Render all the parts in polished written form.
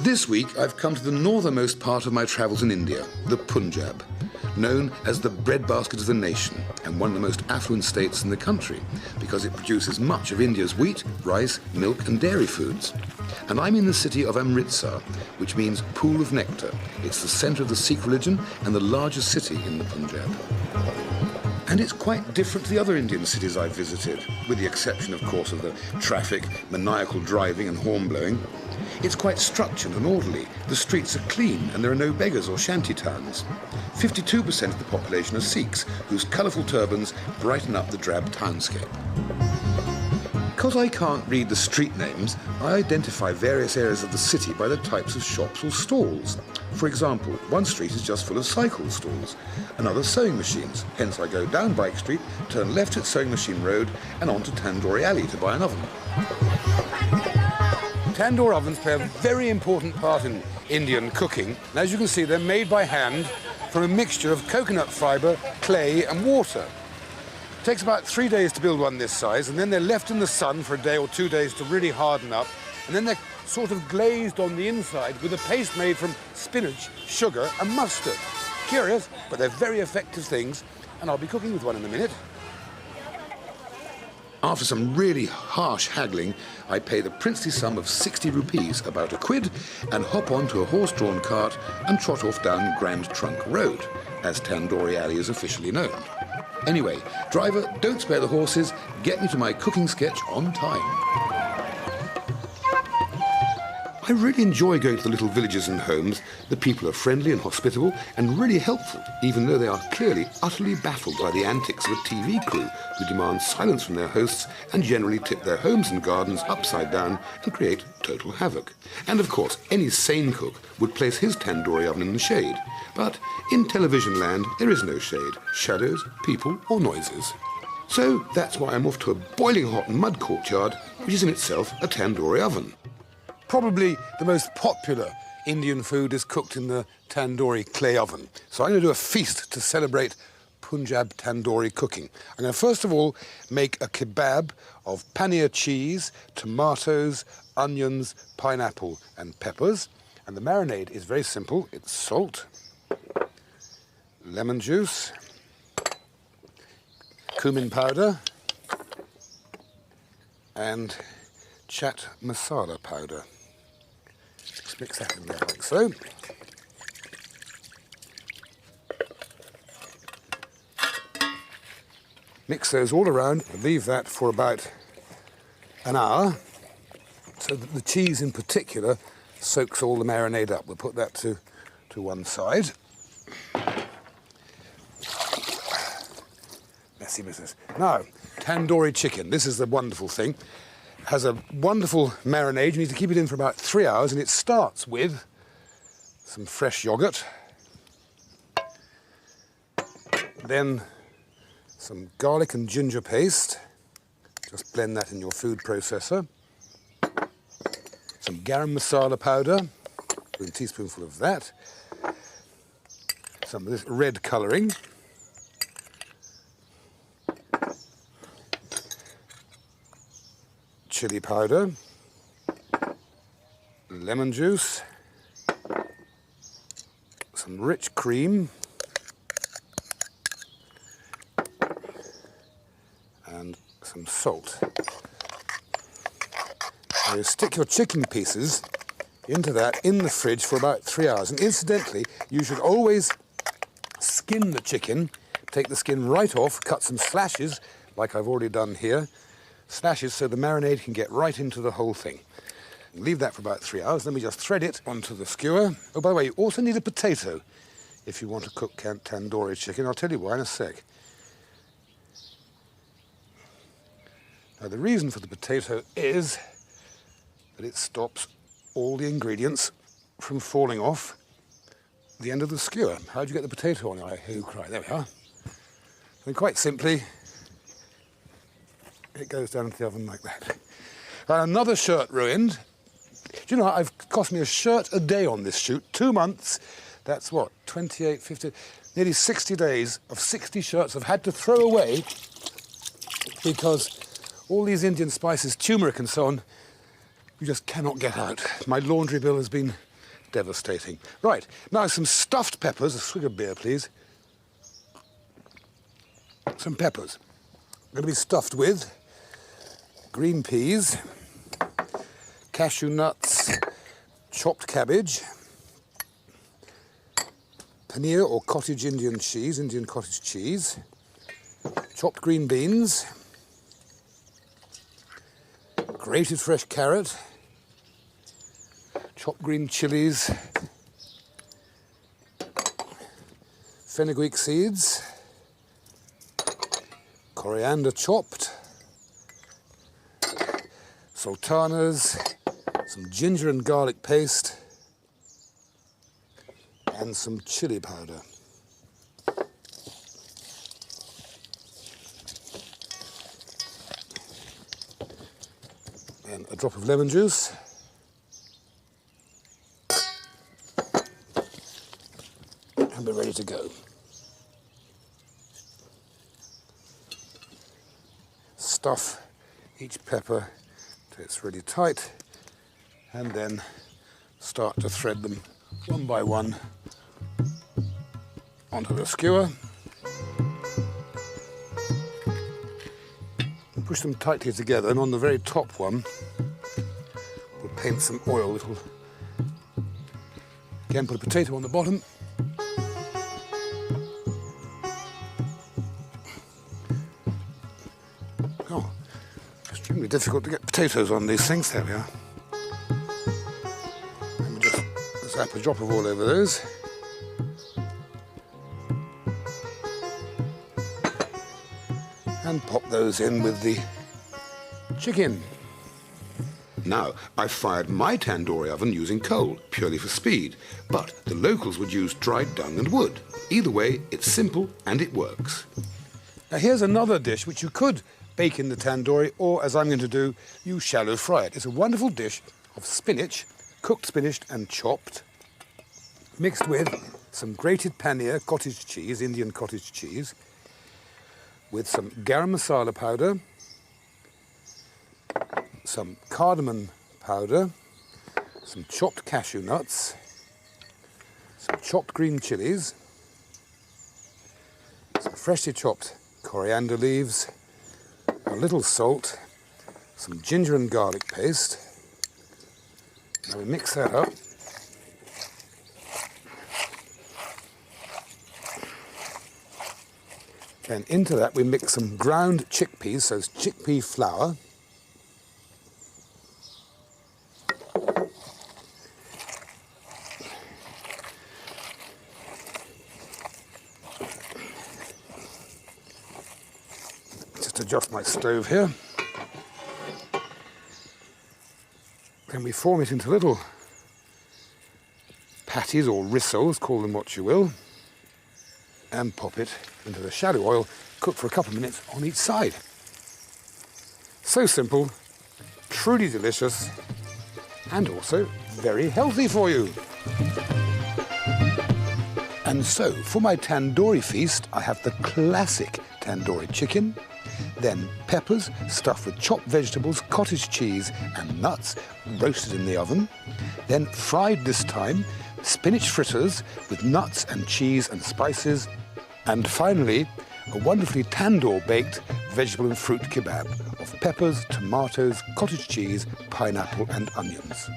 This week, I've come to the northernmost part of my travels in India, the Punjab, known as the breadbasket of the nation and one of the most affluent states in the country because it produces much of India's wheat, rice, milk and dairy foods. And I'm in the city of Amritsar, which means pool of nectar. It's the centre of the Sikh religion and the largest city in the Punjab. And it's quite different to the other Indian cities I've visited, with the exception, of course, of the traffic, maniacal driving and horn blowing. It's quite structured and orderly. The streets are clean and there are no beggars or shanty towns. 52% of the population are Sikhs, whose colourful turbans brighten up the drab townscape. Because I can't read the street names, I identify various areas of the city by the types of shops or stalls. For example, one street is just full of cycle stalls, another sewing machines. Hence I go down Bike Street, turn left at Sewing Machine Road and on to Tandoori Alley to buy an oven. Tandoor ovens play a very important part in Indian cooking. And as you can see, they're made by hand from a mixture of coconut fibre, clay and water. It takes about 3 days to build one this size, and then they're left in the sun for a day or 2 days to really harden up, and then they're sort of glazed on the inside with a paste made from spinach, sugar and mustard. Curious, but they're very effective things, and I'll be cooking with one in a minute. After some really harsh haggling, I pay the princely sum of 60 rupees, about £1, and hop onto a horse-drawn cart and trot off down Grand Trunk Road, as Tandoori Alley is officially known. Anyway, driver, don't spare the horses, get me to my cooking sketch on time. I really enjoy going to the little villages and homes. The people are friendly and hospitable and really helpful, even though they are clearly utterly baffled by the antics of a TV crew who demand silence from their hosts and generally tip their homes and gardens upside down and create total havoc. And of course, any sane cook would place his tandoori oven in the shade. But in television land, there is no shade, shadows, people or noises. So that's why I'm off to a boiling hot mud courtyard, which is in itself a tandoori oven. Probably the most popular Indian food is cooked in the tandoori clay oven. So I'm going to do a feast to celebrate Punjab tandoori cooking. I'm going to first of all make a kebab of paneer cheese, tomatoes, onions, pineapple and peppers. And the marinade is very simple. It's salt, lemon juice, cumin powder and chaat masala powder. Just mix that in there like so. Mix those all around, leave that for about an hour so that the cheese in particular soaks all the marinade up. We'll put that to one side. Messy business. Now, tandoori chicken. This is the wonderful thing. Has a wonderful marinade. You need to keep it in for about 3 hours, and it starts with some fresh yogurt, then some garlic and ginger paste. Just blend that in your food processor. Some garam masala powder, a teaspoonful of that. Some of this red colouring. Chili powder, lemon juice, some rich cream, and some salt. Now you stick your chicken pieces into that in the fridge for about 3 hours. And incidentally, you should always skin the chicken, take the skin right off, cut some slashes, like I've already done here, slashes so the marinade can get right into the whole thing. Leave that for about 3 hours, then we just thread it onto the skewer. Oh, by the way, you also need a potato if you want to cook tandoori chicken. I'll tell you why in a sec. Now, the reason for the potato is that it stops all the ingredients from falling off the end of the skewer. How'd you get the potato on? Oh, cry. There we are. And quite simply, it goes down into the oven like that. And another shirt ruined. Do you know, I've cost me a shirt a day on this shoot. 2 months. That's what, 28, 50, nearly 60 days of 60 shirts I've had to throw away because all these Indian spices, turmeric and so on, you just cannot get out. My laundry bill has been devastating. Right, now some stuffed peppers. A swig of beer, please. Some peppers. Going to be stuffed with green peas, cashew nuts, chopped cabbage, paneer or cottage Indian cheese, Indian cottage cheese, chopped green beans, grated fresh carrot, chopped green chilies, fenugreek seeds, coriander chopped, sultanas, some ginger and garlic paste, and some chili powder. And a drop of lemon juice. And we're ready to go. Stuff each pepper till it's really tight, and then start to thread them one by one onto the skewer. And push them tightly together, and on the very top one, we'll paint some oil. It'll again put a potato on the bottom. Oh, extremely difficult to get potatoes on these things. There we are. And we just zap a drop of oil over those. And pop those in with the chicken. Now, I've fired my tandoori oven using coal, purely for speed, but the locals would use dried dung and wood. Either way, it's simple and it works. Now here's another dish which you could bake in the tandoori, or as I'm going to do, you shallow fry it. It's a wonderful dish of spinach, cooked spinach and chopped, mixed with some grated paneer, cottage cheese, Indian cottage cheese, with some garam masala powder, some cardamom powder, some chopped cashew nuts, some chopped green chilies, some freshly chopped coriander leaves, a little salt, some ginger and garlic paste. Now we mix that up. And into that we mix some ground chickpeas, so it's chickpea flour. Just adjust my stove here. Then we form it into little patties or rissoles, call them what you will, and pop it into the shallow oil, cook for a couple of minutes on each side. So simple, truly delicious, and also very healthy for you. And so, for my tandoori feast, I have the classic tandoori chicken, then peppers stuffed with chopped vegetables, cottage cheese and nuts roasted in the oven, then fried this time, spinach fritters with nuts and cheese and spices, and finally, a wonderfully tandoor-baked vegetable and fruit kebab of peppers, tomatoes, cottage cheese, pineapple and onions.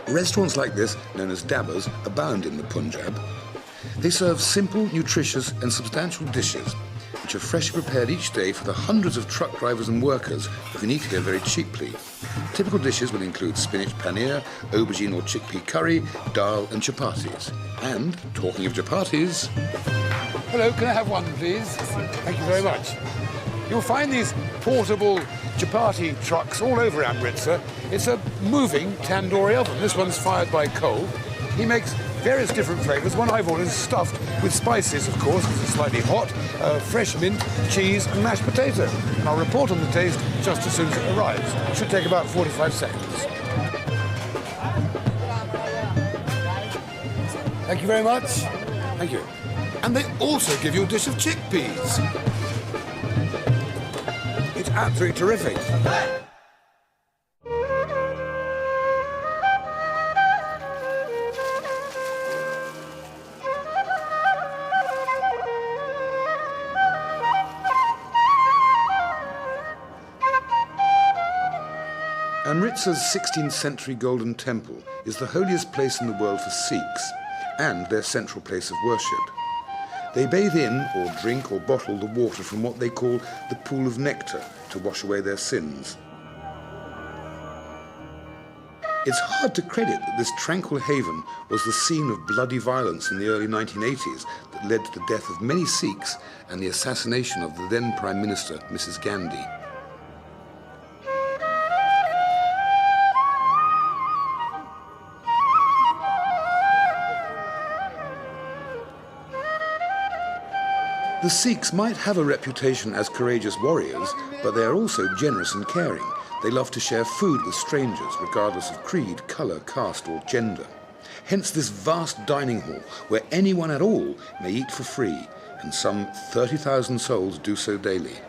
Restaurants like this, known as dabbas, abound in the Punjab. They serve simple, nutritious and substantial dishes, which are freshly prepared each day for the hundreds of truck drivers and workers who need to go very cheaply. Typical dishes will include spinach paneer, aubergine or chickpea curry, dal and chapatis. And, talking of chapatis... Hello, can I have one, please? Thank you very much. You'll find these portable chapati trucks all over Amritsar. It's a moving tandoori oven. This one's fired by coal. He makes various different flavours. One I've ordered is stuffed with spices, of course, because it's slightly hot, fresh mint, cheese and mashed potato. And I'll report on the taste just as soon as it arrives. It should take about 45 seconds. Thank you very much. Thank you. And they also give you a dish of chickpeas. It's absolutely terrific. Amritsar's 16th century golden temple is the holiest place in the world for Sikhs and their central place of worship. They bathe in, or drink, or bottle the water from what they call the pool of nectar to wash away their sins. It's hard to credit that this tranquil haven was the scene of bloody violence in the early 1980s that led to the death of many Sikhs and the assassination of the then Prime Minister, Mrs. Gandhi. The Sikhs might have a reputation as courageous warriors, but they are also generous and caring. They love to share food with strangers, regardless of creed, colour, caste or gender. Hence this vast dining hall, where anyone at all may eat for free, and some 30,000 souls do so daily.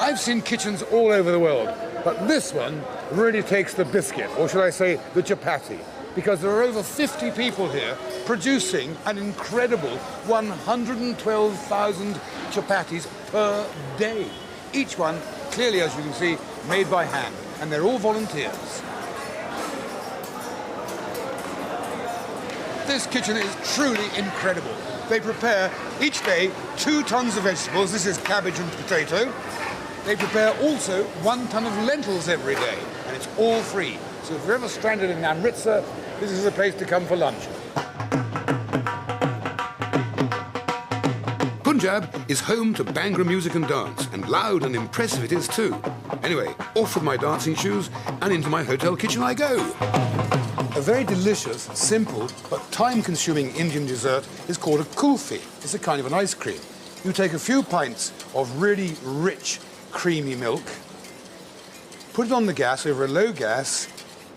I've seen kitchens all over the world, but this one really takes the biscuit, or should I say the chapati, because there are over 50 people here producing an incredible 112,000 chapatis per day. Each one, clearly as you can see, made by hand, and they're all volunteers. This kitchen is truly incredible. They prepare each day 2 tons of vegetables. This is cabbage and potato. They prepare also 1 ton of lentils every day, and it's all free. So if you're ever stranded in Amritsar, this is a place to come for lunch. Punjab is home to Bhangra music and dance, and loud and impressive it is too. Anyway, off with my dancing shoes and into my hotel kitchen I go. A very delicious, simple, but time-consuming Indian dessert is called a kulfi. It's a kind of an ice cream. You take a few pints of really rich, creamy milk, put it on the gas over a low gas,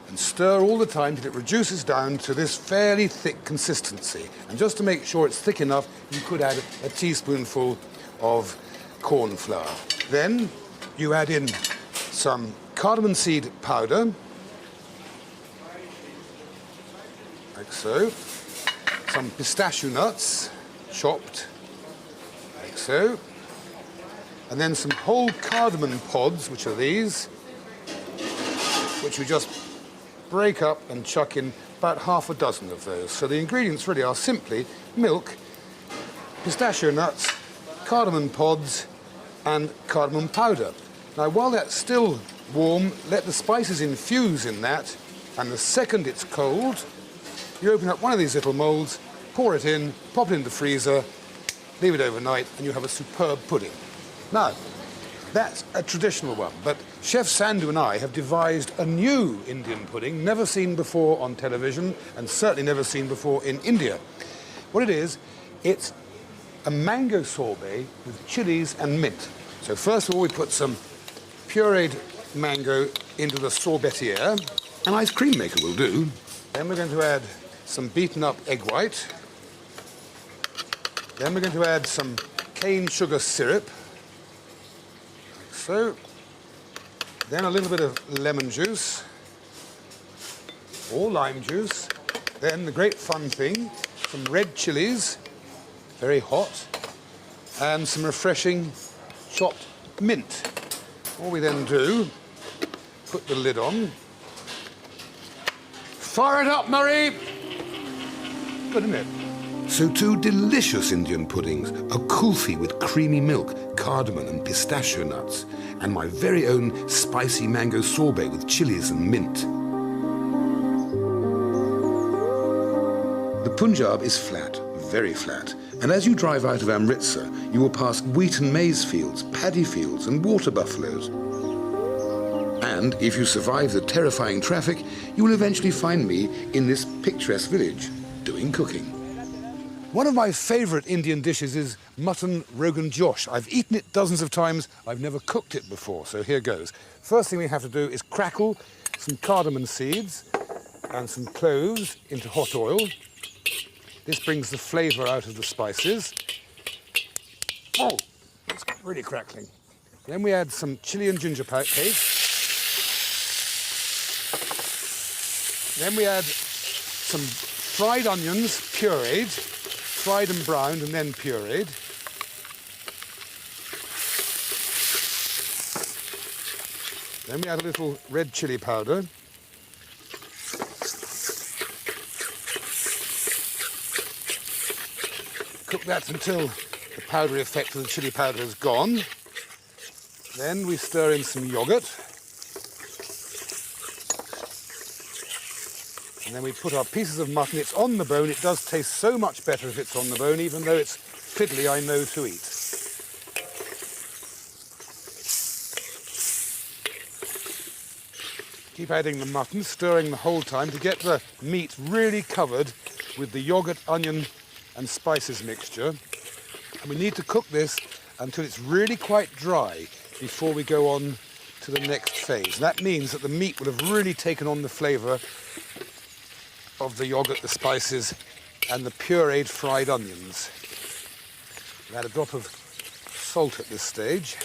and stir all the time till it reduces down to this fairly thick consistency. And just to make sure it's thick enough, you could add a teaspoonful of corn flour. Then you add in some cardamom seed powder, like so, some pistachio nuts, chopped, like so, and then some whole cardamom pods, which are these, which we just break up and chuck in about half a dozen of those. So the ingredients really are simply milk, pistachio nuts, cardamom pods, and cardamom powder. Now, while that's still warm, let the spices infuse in that, and the second it's cold, you open up one of these little molds, pour it in, pop it in the freezer, leave it overnight, and you have a superb pudding. Now, that's a traditional one, but Chef Sandhu and I have devised a new Indian pudding, never seen before on television, and certainly never seen before in India. What it is, it's a mango sorbet with chilies and mint. So first of all, we put some pureed mango into the sorbetiere. An ice cream maker will do. Then we're going to add some beaten up egg white. Then we're going to add some cane sugar syrup. So, then a little bit of lemon juice, or lime juice. Then the great fun thing, some red chilies, very hot, and some refreshing chopped mint. All we then do, put the lid on. Fire it up, Murray! Good, isn't it? So 2 delicious Indian puddings, a kulfi with creamy milk, cardamom and pistachio nuts, and my very own spicy mango sorbet with chilies and mint. The Punjab is flat, very flat, and as you drive out of Amritsar, you will pass wheat and maize fields, paddy fields and water buffaloes. And if you survive the terrifying traffic, you will eventually find me in this picturesque village, doing cooking. One of my favourite Indian dishes is mutton Rogan Josh. I've eaten it dozens of times. I've never cooked it before, so here goes. First thing we have to do is crackle some cardamom seeds and some cloves into hot oil. This brings the flavour out of the spices. Oh, it's really crackling. Then we add some chilli and ginger paste. Then we add some fried onions, pureed, fried and browned and then pureed. Then we add a little red chilli powder. Cook that until the powdery effect of the chilli powder is gone. Then we stir in some yoghurt. And then we put our pieces of mutton. It's on the bone. It does taste so much better if it's on the bone, even though it's fiddly, I know to eat. Keep adding the mutton, stirring the whole time to get the meat really covered with the yoghurt, onion and spices mixture. And we need to cook this until it's really quite dry before we go on to the next phase. That means that the meat will have really taken on the flavour of the yoghurt, the spices and the pureed fried onions. We'll add a drop of salt at this stage.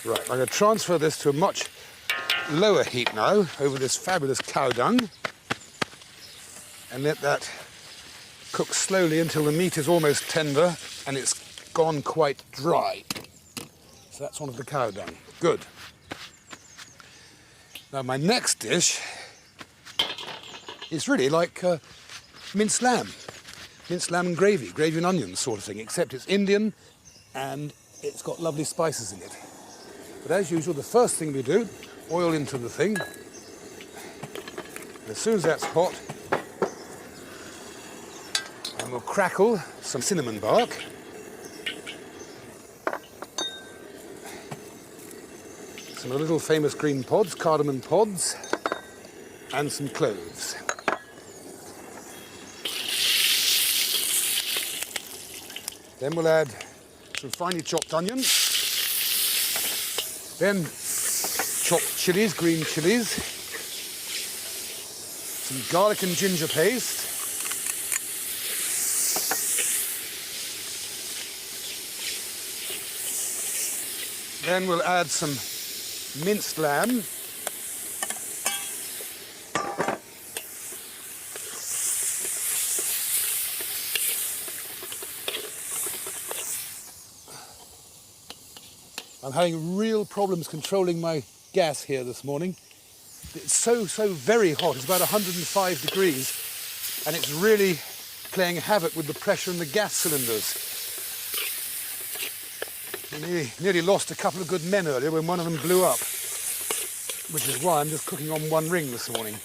Right, I'm going to transfer this to a much lower heat now over this fabulous cow dung and let that cook slowly until the meat is almost tender and it's gone quite dry. So that's one of the cow dung. Good. Now my next dish is really like minced lamb and gravy and onions sort of thing, except it's Indian and it's got lovely spices in it. But as usual, the first thing we do, oil into the thing. And as soon as that's hot, and we'll crackle some cinnamon bark. Some little famous green pods, cardamom pods, and some cloves. Then we'll add some finely chopped onions. Then chopped chilies, green chilies, some garlic and ginger paste, then we'll add some minced lamb, I'm having real problems controlling my gas here this morning. It's so very hot. It's about 105 degrees and it's really playing havoc with the pressure in the gas cylinders. I nearly lost a couple of good men earlier when one of them blew up, which is why I'm just cooking on one ring this morning.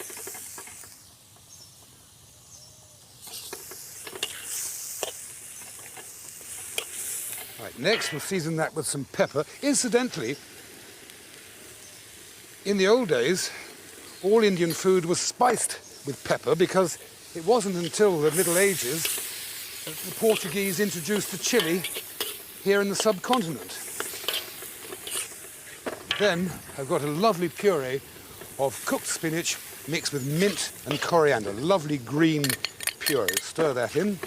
Right, next we'll season that with some pepper. Incidentally, in the old days, all Indian food was spiced with pepper because it wasn't until the Middle Ages that the Portuguese introduced the chili here in the subcontinent. Then I've got a lovely puree of cooked spinach mixed with mint and coriander. Lovely green puree. Stir that in.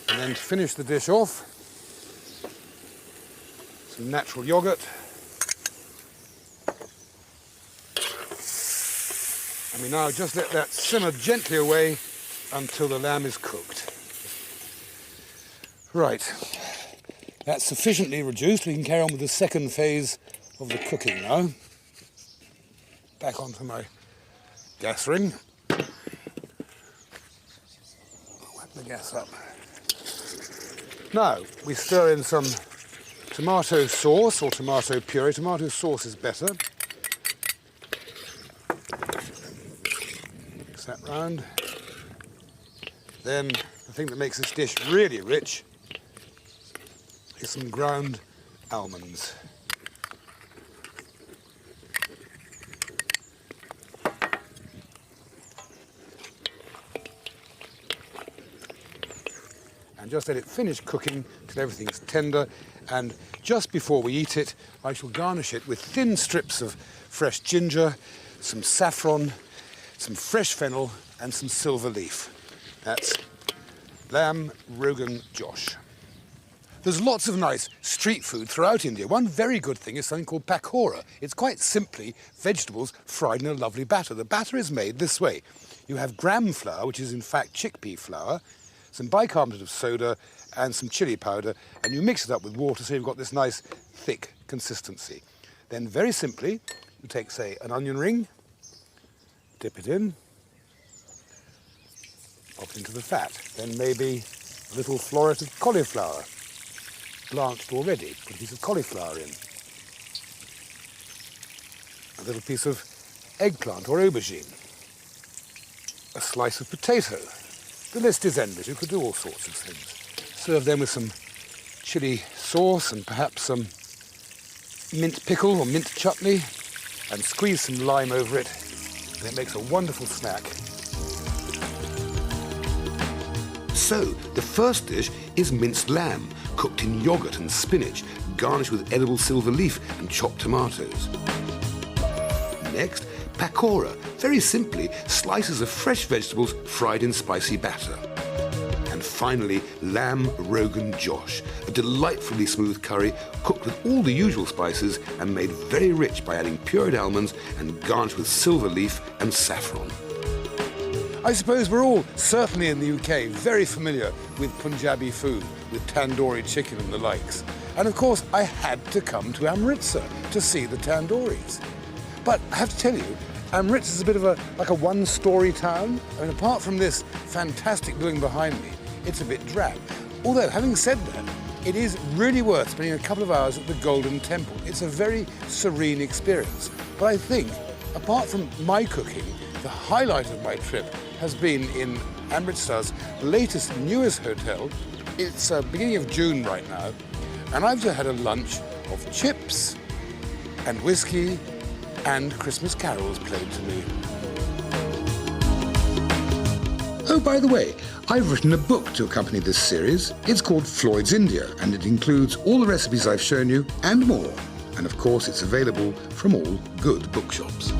And then to finish the dish off, some natural yogurt. And we now just let that simmer gently away until the lamb is cooked. Right, that's sufficiently reduced. We can carry on with the second phase of the cooking now. Back onto my gas ring. Whack the gas up. Now, we stir in some tomato sauce or tomato puree. Tomato sauce is better. Mix that round. Then The thing that makes this dish really rich is some ground almonds. And just let it finish cooking till everything's tender, and just before we eat it, I shall garnish it with thin strips of fresh ginger, some saffron, some fresh fennel, and some silver leaf. That's lamb Rogan Josh. There's lots of nice street food throughout India. One very good thing is something called pakora. It's quite simply vegetables fried in a lovely batter. The batter is made this way. You have gram flour, which is in fact chickpea flour, some bicarbonate of soda and some chili powder, and you mix it up with water so you've got this nice thick consistency. Then very simply, you take, say, an onion ring, dip it in, pop it into the fat. Then maybe a little floret of cauliflower, blanched already. Put a piece of cauliflower in. A little piece of eggplant or aubergine. A slice of potato. The list is endless. You could do all sorts of things. Serve them with some chili sauce and perhaps some mint pickle or mint chutney, and squeeze some lime over it. And it makes a wonderful snack. So, the first dish is minced lamb, cooked in yogurt and spinach, garnished with edible silver leaf and chopped tomatoes. Next, pakora, very simply, slices of fresh vegetables fried in spicy batter. And finally, lamb Rogan Josh, a delightfully smooth curry cooked with all the usual spices and made very rich by adding pureed almonds and garnished with silver leaf and saffron. I suppose we're all, certainly in the UK, very familiar with Punjabi food, with tandoori chicken and the likes. And of course, I had to come to Amritsar to see the tandooris. But I have to tell you, Amritsar is a bit of like a one-story town. I mean, apart from this fantastic building behind me, it's a bit drab. Although, having said that, it is really worth spending a couple of hours at the Golden Temple. It's a very serene experience. But I think, apart from my cooking, the highlight of my trip has been in Amritsar's latest, newest hotel. It's beginning of June right now, and I've just had a lunch of chips and whiskey and Christmas carols played to me. Oh, by the way, I've written a book to accompany this series. It's called Floyd's India, and it includes all the recipes I've shown you and more. And of course, it's available from all good bookshops.